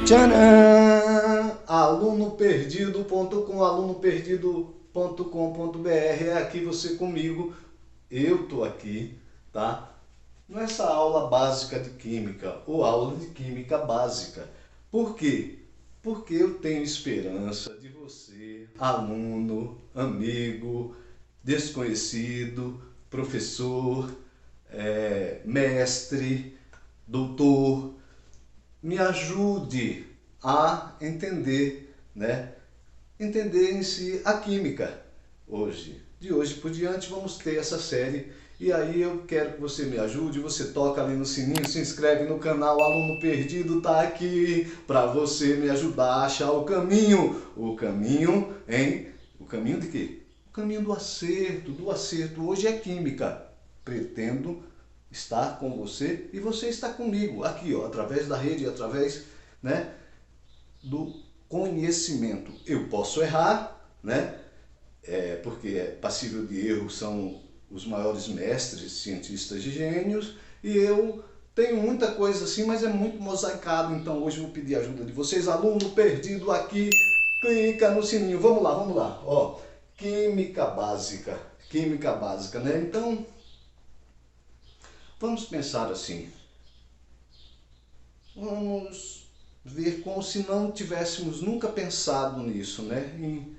Tcharam! Alunoperdido.com, alunoperdido.com.br. É aqui você comigo, eu tô aqui, tá? Nessa aula básica de química, ou aula de química básica. Por quê? Porque eu tenho esperança de você, aluno, amigo, desconhecido, professor, mestre, doutor, me ajude a entender, né? Entender em si a química hoje. De hoje por diante vamos ter essa série e aí eu quero que você me ajude, você toca ali no sininho, se inscreve no canal Aluno Perdido, tá aqui para você me ajudar a achar o caminho. O caminho, hein? O caminho de quê? O caminho do acerto, do acerto. Hoje é química. Pretendo estar com você e você está comigo aqui, ó, através da rede, através, né, do conhecimento. Eu posso errar, né? Porque é passível de erro, são os maiores mestres, cientistas de gênios, e eu tenho muita coisa assim, mas é muito mosaicado, então hoje eu vou pedir a ajuda de vocês, aluno perdido aqui, clica no sininho, vamos lá, ó, química básica, né? Então, vamos pensar assim, vamos ver como se não tivéssemos nunca pensado nisso, né? Em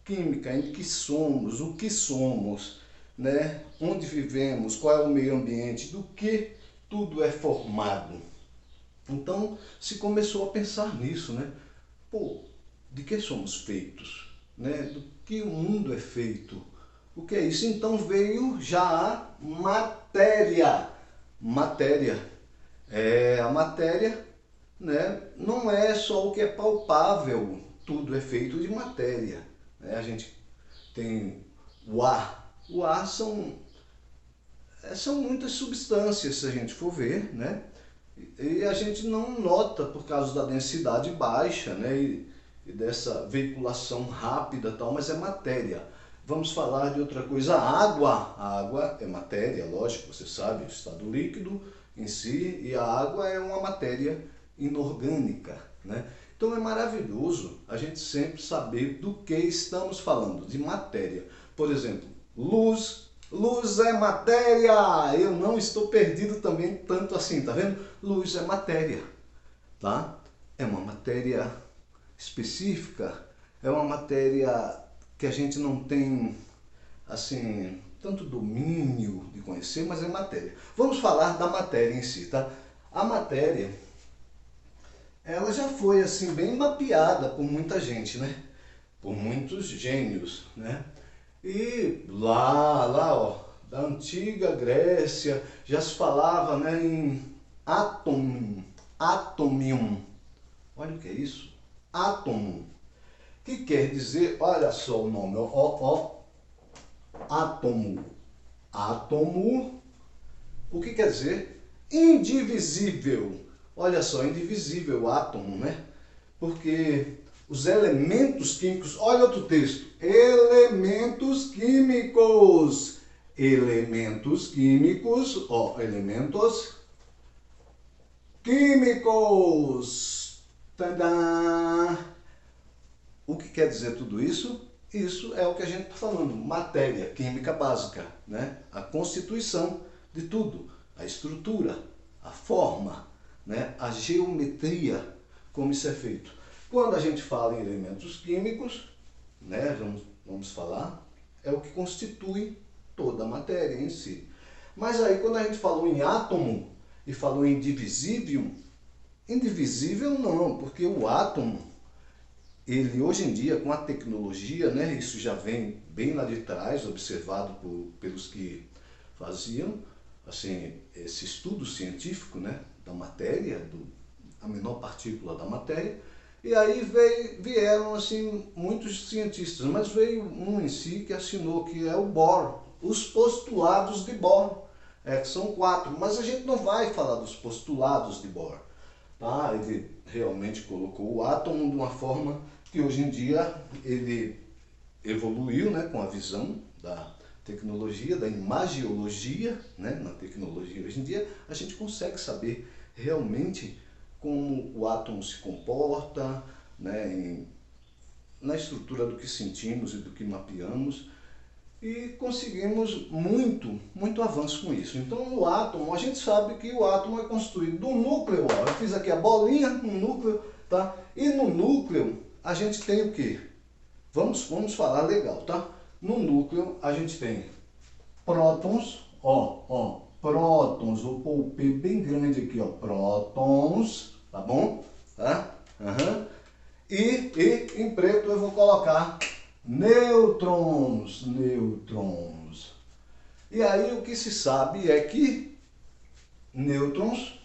química, em que somos, o que somos, né? Onde vivemos, qual é o meio ambiente, do que tudo é formado. Então se começou a pensar nisso, né? Pô, de que somos feitos, né? Do que o mundo é feito. O que é isso? Então veio já a matéria. A matéria, né, não é só o que é palpável, tudo é feito de matéria. Né? A gente tem o ar. O ar são muitas substâncias, se a gente for ver, né? E a gente não nota por causa da densidade baixa, né? E dessa veiculação rápida e tal, mas é matéria. Vamos falar de outra coisa, a água é matéria, lógico, você sabe, o estado líquido em si, e a água é uma matéria inorgânica, né? Então é maravilhoso a gente sempre saber do que estamos falando, de matéria. Por exemplo, luz. Luz é matéria! Eu não estou perdido também tanto assim, tá vendo? Luz é matéria, tá? É uma matéria específica, é uma matéria que a gente não tem, assim, tanto domínio de conhecer, mas é matéria. Vamos falar da matéria em si, tá? A matéria, ela já foi, assim, bem mapeada por muita gente, né? Por muitos gênios, né? E ó, da antiga Grécia, já se falava, né, em átomium. Olha o que é isso? Átomo. Que quer dizer, olha só o nome, átomo. Átomo, o que quer dizer? Indivisível. Olha só, indivisível, átomo, né? Porque os elementos químicos, olha outro texto, elementos químicos, ó, elementos químicos. Tadã! O que quer dizer tudo isso? Isso é o que a gente está falando, matéria, química básica, né? A constituição de tudo, a estrutura, a forma, né? A geometria, como isso é feito. Quando a gente fala em elementos químicos, né? Vamos falar, é o que constitui toda a matéria em si. Mas aí quando a gente falou em átomo e falou em indivisível não, porque o átomo, ele hoje em dia, com a tecnologia, né, isso já vem bem lá de trás, observado pelos que faziam assim, esse estudo científico, né, da matéria, a menor partícula da matéria, e aí vieram assim, muitos cientistas, mas veio um em si que assinou, que é o Bohr, os postulados de Bohr, que são 4, mas a gente não vai falar dos postulados de Bohr. Tá? Ele realmente colocou o átomo de uma forma que hoje em dia ele evoluiu, né, com a visão tecnologia, da imagiologia, né? Na tecnologia hoje em dia, a gente consegue saber realmente como o átomo se comporta, né? Na estrutura do que sentimos e do que mapeamos, e conseguimos muito avanço com isso. Então o átomo, a gente sabe que o átomo é construído do núcleo, ó. Eu fiz aqui a bolinha no núcleo, tá? E no núcleo a gente tem o quê? Vamos falar legal, tá? No núcleo a gente tem prótons, prótons, vou pôr o P bem grande aqui, ó, prótons, tá bom? Tá? E em preto eu vou colocar nêutrons. E aí o que se sabe é que nêutrons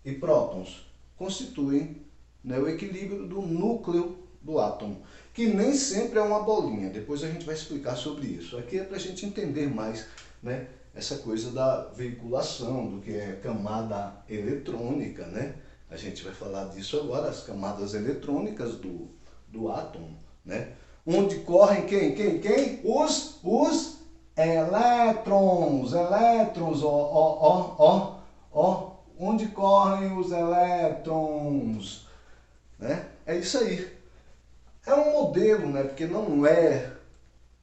e prótons constituem, né, o equilíbrio do núcleo do átomo, que nem sempre é uma bolinha. Depois a gente vai explicar sobre isso. Aqui é para a gente entender mais, né, essa coisa da veiculação, do que é camada eletrônica, né? A gente vai falar disso agora, as camadas eletrônicas do átomo, né? Onde correm quem? Os elétrons, onde correm os elétrons, né? É isso aí. É um modelo, né? Porque não é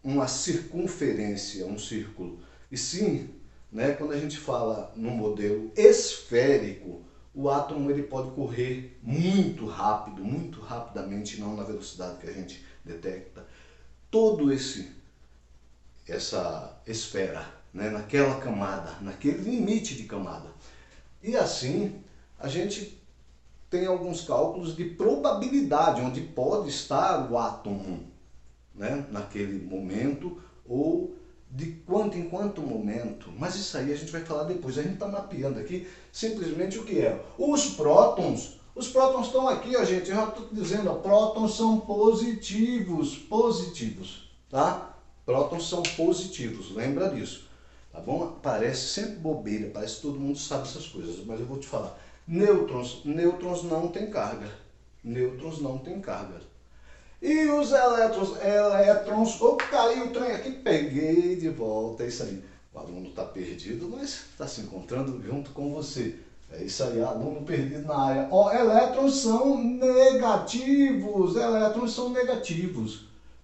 uma circunferência, um círculo, e sim, né, quando a gente fala num modelo esférico, o átomo ele pode correr muito rápido, muito rapidamente, não na velocidade que a gente detecta, todo essa esfera, né, naquela camada, naquele limite de camada. E assim, a gente tem alguns cálculos de probabilidade, onde pode estar o átomo, né, naquele momento, ou de quanto em quanto momento. Mas isso aí a gente vai falar depois. A gente está mapeando aqui simplesmente o que é. Os prótons estão aqui, ó, gente. Eu já estou dizendo, ó, prótons são positivos, tá? Prótons são positivos, lembra disso, tá bom? Parece sempre bobeira, parece que todo mundo sabe essas coisas, mas eu vou te falar. Nêutrons não têm carga. E os elétrons, caiu o trem aqui, peguei de volta, é isso aí. O aluno está perdido, mas está se encontrando junto com você. É isso aí, aluno perdido na área. Ó, elétrons são negativos,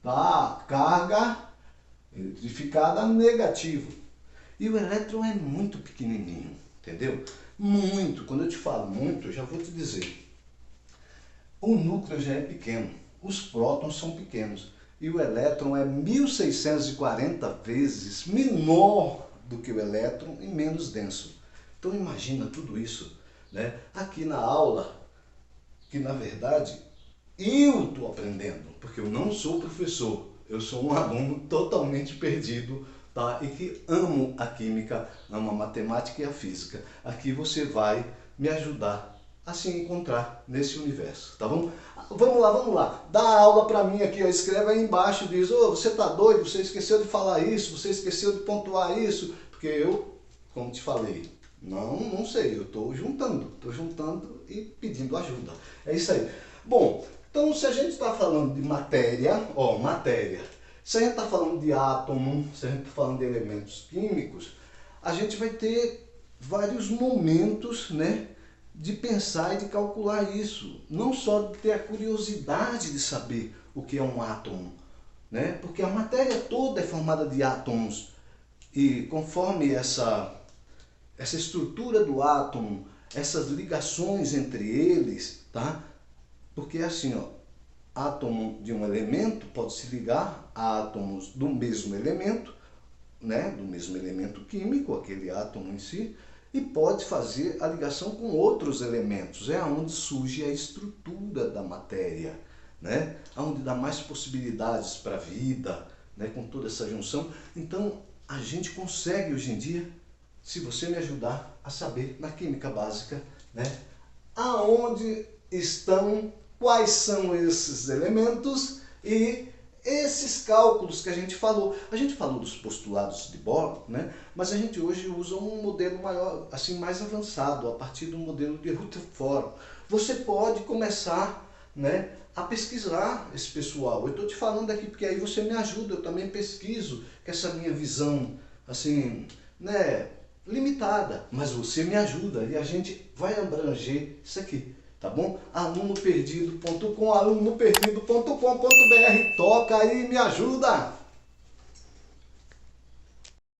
tá? Carga eletrificada negativo. E o elétron é muito pequenininho, entendeu? Muito, quando eu te falo muito, eu já vou te dizer. O núcleo já é pequeno, os prótons são pequenos e o elétron é 1640 vezes menor do que o elétron e menos denso. Então imagina tudo isso, né? Aqui na aula, que na verdade eu estou aprendendo, porque eu não sou professor, eu sou um aluno totalmente perdido, tá? E que amo a química, amo a matemática e a física. Aqui você vai me ajudar a se encontrar nesse universo, tá bom? Vamos lá. Dá aula para mim aqui, ó. Escreve aí embaixo, diz, você tá doido, você esqueceu de falar isso, você esqueceu de pontuar isso, porque eu, como te falei, não sei, eu estou juntando e pedindo ajuda. É isso aí. Bom, então se a gente está falando de matéria, se a gente está falando de átomo, se a gente está falando de elementos químicos, a gente vai ter vários momentos, né, de pensar e de calcular isso. Não só de ter a curiosidade de saber o que é um átomo, né? Porque a matéria toda é formada de átomos. E conforme essa estrutura do átomo, essas ligações entre eles, tá? Porque assim, ó, átomo de um elemento pode se ligar a átomos do mesmo elemento, né? Do mesmo elemento químico, aquele átomo em si, e pode fazer a ligação com outros elementos. É onde surge a estrutura da matéria, né? Onde dá mais possibilidades para a vida, né? Com toda essa junção. Então, a gente consegue hoje em dia, se você me ajudar a saber na química básica, né? Aonde estão, quais são esses elementos e esses cálculos que a gente falou. A gente falou dos postulados de Bohr, né? Mas a gente hoje usa um modelo maior, assim, mais avançado, a partir do modelo de Rutherford. Você pode começar né, a pesquisar esse pessoal. Eu estou te falando aqui porque aí você me ajuda, eu também pesquiso com essa minha visão, assim, né, limitada, mas você me ajuda e a gente vai abranger isso aqui, tá bom? alunoperdido.com, alunoperdido.com.br, toca aí, me ajuda!